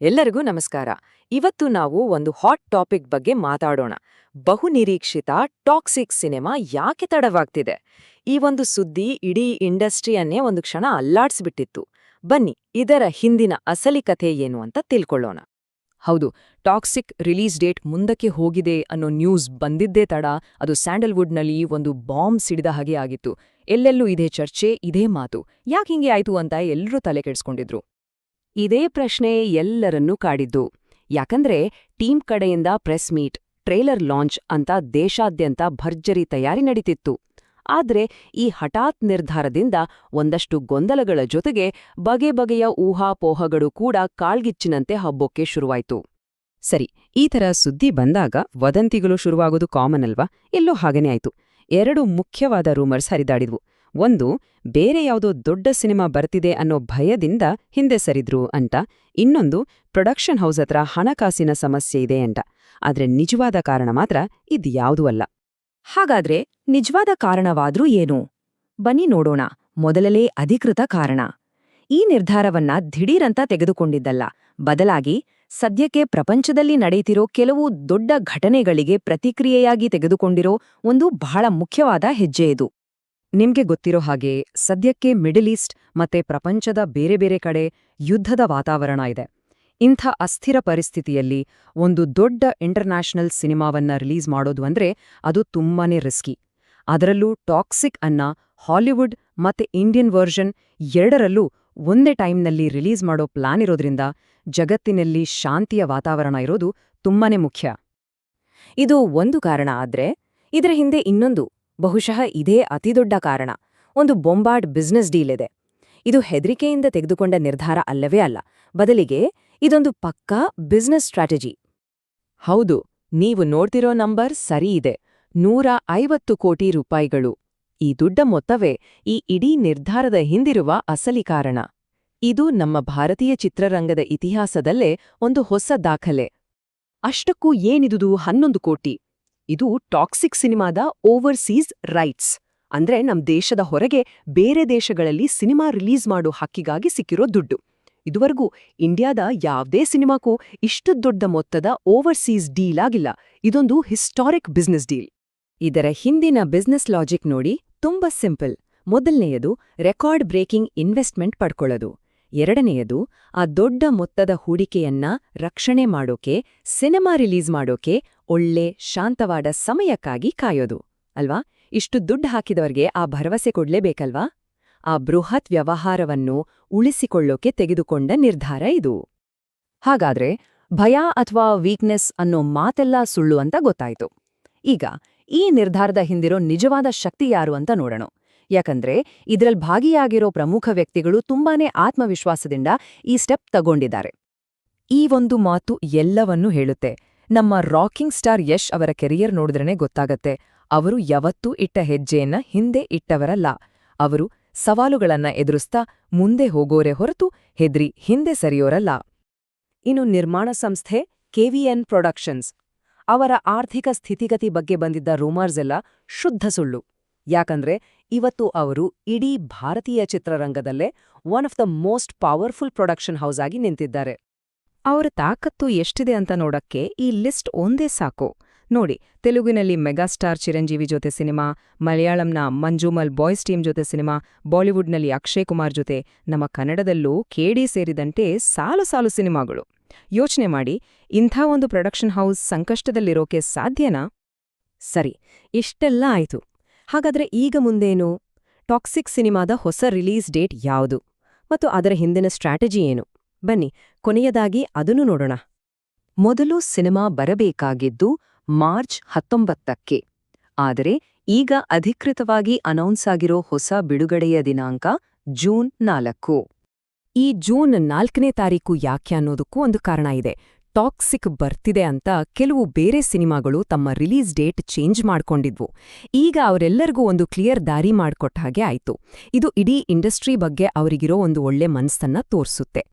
ಎಲ್ಲರಿಗೂ ನಮಸ್ಕಾರ. ಇವತ್ತು ನಾವು ಒಂದು ಹಾಟ್ ಟಾಪಿಕ್ ಬಗ್ಗೆ ಮಾತಾಡೋಣ. ಬಹುನಿರೀಕ್ಷಿತ ಟಾಕ್ಸಿಕ್ ಸಿನಿಮಾ ಯಾಕೆ ತಡವಾಗ್ತಿದೆ? ಈ ಒಂದು ಸುದ್ದಿ ಇಡೀ ಇಂಡಸ್ಟ್ರಿಯನ್ನೇ ಒಂದು ಕ್ಷಣ ಅಲ್ಲಾಡ್ಸ್ಬಿಟ್ಟಿತ್ತು. ಬನ್ನಿ, ಇದರ ಹಿಂದಿನ ಅಸಲಿ ಕಥೆ ಏನು ಅಂತ ತಿಳ್ಕೊಳ್ಳೋಣ. ಹೌದು, ಟಾಕ್ಸಿಕ್ ರಿಲೀಸ್ ಡೇಟ್ ಮುಂದಕ್ಕೆ ಹೋಗಿದೆ ಅನ್ನೋ ನ್ಯೂಸ್ ಬಂದಿದ್ದೇ ತಡ ಅದು ಸ್ಯಾಂಡಲ್ವುಡ್ನಲ್ಲಿ ಒಂದು ಬಾಂಬ್ ಸಿಡಿದ ಹಾಗೆ ಆಗಿತ್ತು. ಎಲ್ಲೆಲ್ಲೂ ಇದೇ ಚರ್ಚೆ, ಇದೇ ಮಾತು. ಯಾಕಿಂಗೆ ಆಯ್ತು ಅಂತ ಎಲ್ಲರೂ ತಲೆ ಕೆಡಿಸ್ಕೊಂಡಿದ್ರು. ಇದೇ ಪ್ರಶ್ನೆ ಎಲ್ಲರನ್ನೂ ಕಾಡಿದ್ದು. ಯಾಕಂದ್ರೆ ಟೀಮ್ ಕಡೆಯಿಂದ ಪ್ರೆಸ್ ಮೀಟ್, ಟ್ರೇಲರ್ ಲಾಂಚ್ ಅಂತ ದೇಶಾದ್ಯಂತ ಭರ್ಜರಿ ತಯಾರಿ ನಡೀತಿತ್ತು. ಆದ್ರೆ ಈ ಹಠಾತ್ ನಿರ್ಧಾರದಿಂದ ಒಂದಷ್ಟು ಗೊಂದಲಗಳ ಜೊತೆಗೆ ಬಗೆ ಬಗೆಯ ಊಹಾಪೋಹಗಳು ಕೂಡ ಕಾಳ್ಗಿಚ್ಚಿನಂತೆ ಹಬ್ಬೊಕ್ಕೆ ಶುರುವಾಯ್ತು. ಸರಿ, ಈ ಥರ ಸುದ್ದಿ ಬಂದಾಗ ವದಂತಿಗಳು ಶುರುವಾಗೋದು ಕಾಮನ್ ಅಲ್ವಾ? ಎಲ್ಲೋ ಹಾಗೇನೇ ಆಯ್ತು. ಎರಡು ಮುಖ್ಯವಾದ ರೂಮರ್ಸ್ ಹರಿದಾಡಿದ್ವು. ಒಂದು, ಬೇರೆ ಯಾವುದೋ ದೊಡ್ಡ ಸಿನಿಮಾ ಬರ್ತಿದೆ ಅನ್ನೋ ಭಯದಿಂದ ಹಿಂದೆ ಸರಿದ್ರು ಅಂತ. ಇನ್ನೊಂದು, ಪ್ರೊಡಕ್ಷನ್ ಹೌಸ್ ಹತ್ರ ಹಣಕಾಸಿನ ಸಮಸ್ಯೆ ಇದೆ ಅಂತ. ಆದ್ರೆ ನಿಜವಾದ ಕಾರಣ ಮಾತ್ರ ಇದ್ಯಾವುದೂ ಅಲ್ಲ. ಹಾಗಾದ್ರೆ ನಿಜವಾದ ಕಾರಣವಾದ್ರೂ ಏನು? ಬನ್ನಿ ನೋಡೋಣ. ಮೊದಲನೇ ಅಧಿಕೃತ ಕಾರಣ. ಈ ನಿರ್ಧಾರವನ್ನ ದಿಢೀರಂತ ತೆಗೆದುಕೊಂಡಿದ್ದಲ್ಲ. ಬದಲಾಗಿ ಸದ್ಯಕ್ಕೆ ಪ್ರಪಂಚದಲ್ಲಿ ನಡೆಯುತ್ತಿರೋ ಕೆಲವು ದೊಡ್ಡ ಘಟನೆಗಳಿಗೆ ಪ್ರತಿಕ್ರಿಯೆಯಾಗಿ ತೆಗೆದುಕೊಂಡಿರೋ ಒಂದು ಬಹಳ ಮುಖ್ಯವಾದ ಹೆಜ್ಜೆ ಇದು. ನಿಮ್ಗೆ ಗೊತ್ತಿರೋ ಹಾಗೆ ಸದ್ಯಕ್ಕೆ ಮಿಡಲ್ ಈಸ್ಟ್ ಮತ್ತೆ ಪ್ರಪಂಚದ ಬೇರೆ ಬೇರೆ ಕಡೆ ಯುದ್ಧದ ವಾತಾವರಣ ಇದೆ. ಇಂಥ ಅಸ್ಥಿರ ಪರಿಸ್ಥಿತಿಯಲ್ಲಿ ಒಂದು ದೊಡ್ಡ ಇಂಟರ್ನ್ಯಾಷನಲ್ ಸಿನಿಮಾವನ್ನ ರಿಲೀಸ್ ಮಾಡೋದು ಅಂದ್ರೆ ಅದು ತುಂಬಾನೇ ರಿಸ್ಕಿ. ಅದರಲ್ಲೂ ಟಾಕ್ಸಿಕ್ ಅನ್ನ ಹಾಲಿವುಡ್ ಮತ್ತೆ ಇಂಡಿಯನ್ ವರ್ಷನ್ ಎರಡರಲ್ಲೂ ಒಂದೇ ಟೈಮ್ನಲ್ಲಿ ರಿಲೀಸ್ ಮಾಡೋ ಪ್ಲಾನ್ ಇರೋದ್ರಿಂದ ಜಗತ್ತಿನಲ್ಲಿ ಶಾಂತಿಯ ವಾತಾವರಣ ಇರೋದು ತುಂಬಾನೇ ಮುಖ್ಯ. ಇದು ಒಂದು ಕಾರಣ ಆದ್ರೆ ಇದರ ಹಿಂದೆ ಇನ್ನೊಂದು, ಬಹುಶಃ ಇದೇ ಅತಿದೊಡ್ಡ ಕಾರಣ. ಒಂದು ಬೊಂಬಾರ್ಡ್ ಬಿಸ್ನೆಸ್ ಡೀಲ್ ಇದೆ. ಇದು ಹೆದರಿಕೆಯಿಂದ ತೆಗೆದುಕೊಂಡ ನಿರ್ಧಾರ ಅಲ್ಲವೇ ಅಲ್ಲ. ಬದಲಿಗೆ ಇದೊಂದು ಪಕ್ಕಾ ಬಿಸ್ನೆಸ್ ಸ್ಟ್ರಾಟಜಿ. ಹೌದು, ನೀವು ನೋಡ್ತಿರೋ ನಂಬರ್ ಸರಿ ಇದೆ. 150 ಕೋಟಿ ರೂಪಾಯಿಗಳು. ಈ ದೊಡ್ಡ ಮೊತ್ತವೇ ಈ ಇಡೀ ನಿರ್ಧಾರದ ಹಿಂದಿರುವ ಅಸಲಿ ಕಾರಣ. ಇದು ನಮ್ಮ ಭಾರತೀಯ ಚಿತ್ರರಂಗದ ಇತಿಹಾಸದಲ್ಲೇ ಒಂದು ಹೊಸ ದಾಖಲೆ. ಅಷ್ಟಕ್ಕೂ ಏನಿದುದು 11 ಕೋಟಿ? ಇದು ಟಾಕ್ಸಿಕ್ ಸಿನಿಮಾದ ಓವರ್ಸೀಸ್ ರೈಟ್ಸ್. ಅಂದ್ರೆ ನಮ್ ದೇಶದ ಹೊರಗೆ ಬೇರೆ ದೇಶಗಳಲ್ಲಿ ಸಿನಿಮಾ ರಿಲೀಸ್ ಮಾಡೋ ಹಕ್ಕಿಗಾಗಿ ಸಿಕ್ಕಿರೋ ದುಡ್ಡು. ಇದುವರೆಗೂ ಇಂಡಿಯಾದ ಯಾವ್ದೇ ಸಿನಿಮಾಕ್ಕೂ ಇಷ್ಟು ದೊಡ್ಡ ಮೊತ್ತದ ಓವರ್ಸೀಸ್ ಡೀಲ್ ಆಗಿಲ್ಲ. ಇದೊಂದು ಹಿಸ್ಟಾರಿಕ್ ಬಿಸ್ನೆಸ್ ಡೀಲ್. ಇದರ ಹಿಂದಿನ ಬಿಸ್ನೆಸ್ ಲಾಜಿಕ್ ನೋಡಿ, ತುಂಬಾ ಸಿಂಪಲ್. ಮೊದಲನೆಯದು ರೆಕಾರ್ಡ್ ಬ್ರೇಕಿಂಗ್ ಇನ್ವೆಸ್ಟ್ಮೆಂಟ್ ಪಡ್ಕೊಳ್ಳೋದು. ಎರಡನೆಯದು ಆ ದೊಡ್ಡ ಮೊತ್ತದ ಹೂಡಿಕೆಯನ್ನ ರಕ್ಷಣೆ ಮಾಡೋಕೆ, ಸಿನಿಮಾ ರಿಲೀಸ್ ಮಾಡೋಕೆ ಒಳ್ಳೆ ಶಾಂತವಾದ ಸಮಯಕ್ಕಾಗಿ ಕಾಯೋದು ಅಲ್ವಾ? ಇಷ್ಟು ದುಡ್ಡು ಹಾಕಿದವರಿಗೆ ಆ ಭರವಸೆ ಕೊಡ್ಲೇಬೇಕಲ್ವಾ? ಆ ಬೃಹತ್ ವ್ಯವಹಾರವನ್ನು ಉಳಿಸಿಕೊಳ್ಳೋಕೆ ತೆಗೆದುಕೊಂಡ ನಿರ್ಧಾರ ಇದು. ಹಾಗಾದ್ರೆ ಭಯ ಅಥವಾ ವೀಕ್ನೆಸ್ ಅನ್ನೋ ಮಾತೆಲ್ಲ ಸುಳ್ಳು ಅಂತ ಗೊತ್ತಾಯ್ತು. ಈಗ ಈ ನಿರ್ಧಾರದ ಹಿಂದಿರೋ ನಿಜವಾದ ಶಕ್ತಿ ಯಾರು ಅಂತ ನೋಡೋಣ. ಯಾಕಂದ್ರೆ ಇದ್ರಲ್ಲಿ ಭಾಗಿಯಾಗಿರೋ ಪ್ರಮುಖ ವ್ಯಕ್ತಿಗಳು ತುಂಬಾನೇ ಆತ್ಮವಿಶ್ವಾಸದಿಂದ ಈ ಸ್ಟೆಪ್ ತಗೊಂಡಿದ್ದಾರೆ. ಈ ಒಂದು ಮಾತು ಎಲ್ಲವನ್ನೂ ಹೇಳುತ್ತೆ. ನಮ್ಮ ರಾಕಿಂಗ್ ಸ್ಟಾರ್ ಯಶ್ ಅವರ ಕೆರಿಯರ್ ನೋಡಿದ್ರೇ ಗೊತ್ತಾಗತ್ತೆ. ಅವರು ಯಾವತ್ತೂ ಇಟ್ಟ ಹೆಜ್ಜೆಯನ್ನ ಹಿಂದೆ ಇಟ್ಟವರಲ್ಲ. ಅವರು ಸವಾಲುಗಳನ್ನ ಎದುರಿಸ್ತಾ ಮುಂದೆ ಹೋಗೋರೆ ಹೊರತು ಹೆದ್ರಿ ಹಿಂದೆ ಸರಿಯೋರಲ್ಲ. ಇನ್ನು ನಿರ್ಮಾಣ ಸಂಸ್ಥೆ KVN ಪ್ರೊಡಕ್ಷನ್ಸ್ ಅವರ ಆರ್ಥಿಕ ಸ್ಥಿತಿಗತಿ ಬಗ್ಗೆ ಬಂದಿದ್ದ ರೂಮರ್ಸ್ ಎಲ್ಲ ಶುದ್ಧ ಸುಳ್ಳು. ಯಾಕಂದ್ರೆ ಇವತ್ತು ಅವರು ಇಡೀ ಭಾರತೀಯ ಚಿತ್ರರಂಗದಲ್ಲೇ one of the most powerful production house ಆಗಿ ನಿಂತಿದ್ದಾರೆ. ಅವರ ತಾಕತ್ತು ಎಷ್ಟಿದೆ ಅಂತ ನೋಡಕ್ಕೆ ಈ ಲಿಸ್ಟ್ ಒಂದೇ ಸಾಕು. ನೋಡಿ, ತೆಲುಗಿನಲ್ಲಿ ಮೆಗಾಸ್ಟಾರ್ ಚಿರಂಜೀವಿ ಜೊತೆ ಸಿನಿಮಾ, ಮಲಯಾಳಂನ ಮಂಜುಮಲ್ ಬಾಯ್ಸ್ ಟೀಮ್ ಜೊತೆ ಸಿನಿಮಾ, ಬಾಲಿವುಡ್ನಲ್ಲಿ ಅಕ್ಷಯ್ ಕುಮಾರ್ ಜೊತೆ, ನಮ್ಮ ಕನ್ನಡದಲ್ಲೂ KD ಸೇರಿದಂತೆ ಸಾಲು ಸಾಲು ಸಿನಿಮಾಗಳು. ಯೋಚನೆ ಮಾಡಿ, ಇಂಥ ಒಂದು ಪ್ರೊಡಕ್ಷನ್ ಹೌಸ್ ಸಂಕಷ್ಟದಲ್ಲಿರೋಕೆ ಸಾಧ್ಯನಾ? ಸರಿ, ಇಷ್ಟೆಲ್ಲ ಆಯ್ತು. ಹಾಗಾದ್ರೆ ಈಗ ಮುಂದೇನು? ಟಾಕ್ಸಿಕ್ ಸಿನಿಮಾದ ಹೊಸ ರಿಲೀಸ್ ಡೇಟ್ ಯಾವುದು ಮತ್ತು ಅದರ ಹಿಂದಿನ ಸ್ಟ್ರಾಟಜಿ ಏನು? ಬನ್ನಿ, ಕೊನೆಯದಾಗಿ ಅದನ್ನು ನೋಡೋಣ. ಮೊದಲು ಸಿನಿಮಾ ಬರಬೇಕಾಗಿದ್ದು ಮಾರ್ಚ್ 19ಕ್ಕೆ. ಆದರೆ ಈಗ ಅಧಿಕೃತವಾಗಿ ಅನೌನ್ಸ್ ಆಗಿರೋ ಹೊಸ ಬಿಡುಗಡೆಯ ದಿನಾಂಕ ಜೂನ್ 4. ಈ ಜೂನ್ 4ನೇ ತಾರೀಕು ಯಾಕೆ ಅನ್ನೋದಕ್ಕೂ ಒಂದು ಕಾರಣ ಇದೆ. ಟಾಕ್ಸಿಕ್ ಬರ್ತಿದೆ ಅಂತ ಕೆಲವು ಬೇರೆ ಸಿನಿಮಾಗಳು ತಮ್ಮ ರಿಲೀಸ್ ಡೇಟ್ ಚೇಂಜ್ ಮಾಡ್ಕೊಂಡಿದ್ವು. ಈಗ ಅವರೆಲ್ಲರಿಗೂ ಒಂದು ಕ್ಲಿಯರ್ ದಾರಿ ಮಾಡ್ಕೊಟ್ಟ ಹಾಗೆ ಆಯ್ತು. ಇದು ಇಡೀ ಇಂಡಸ್ಟ್ರಿ ಬಗ್ಗೆ ಅವರಿಗಿರೋ ಒಂದು ಒಳ್ಳೆ ಮನಸ್ಸನ್ನ ತೋರ್ಸುತ್ತೆ.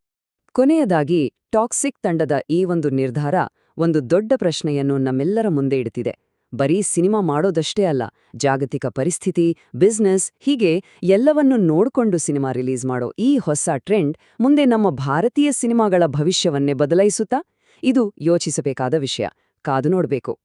ಕೊನೆಯದಾಗಿ ಟಾಕ್ಸಿಕ್ ತಂಡದ ಈ ಒಂದು ನಿರ್ಧಾರ ಒಂದು ದೊಡ್ಡ ಪ್ರಶ್ನೆಯನ್ನು ನಮ್ಮೆಲ್ಲರ ಮುಂದೆ ಇಡ್ತಿದೆ. ಬರೀ ಸಿನಿಮಾ ಮಾಡೋದಷ್ಟೇ ಅಲ್ಲ, ಜಾಗತಿಕ ಪರಿಸ್ಥಿತಿ, ಬಿಸ್ನೆಸ್ ಹೀಗೆ ಎಲ್ಲವನ್ನೂ ನೋಡ್ಕೊಂಡು ಸಿನಿಮಾ ರಿಲೀಸ್ ಮಾಡೋ ಈ ಹೊಸ ಟ್ರೆಂಡ್ ಮುಂದೆ ನಮ್ಮ ಭಾರತೀಯ ಸಿನಿಮಾಗಳ ಭವಿಷ್ಯವನ್ನೇ ಬದಲಾಯಿಸುತ್ತಾ? ಇದು ಯೋಚಿಸಬೇಕಾದ ವಿಷಯ. ಕಾದು ನೋಡ್ಬೇಕು.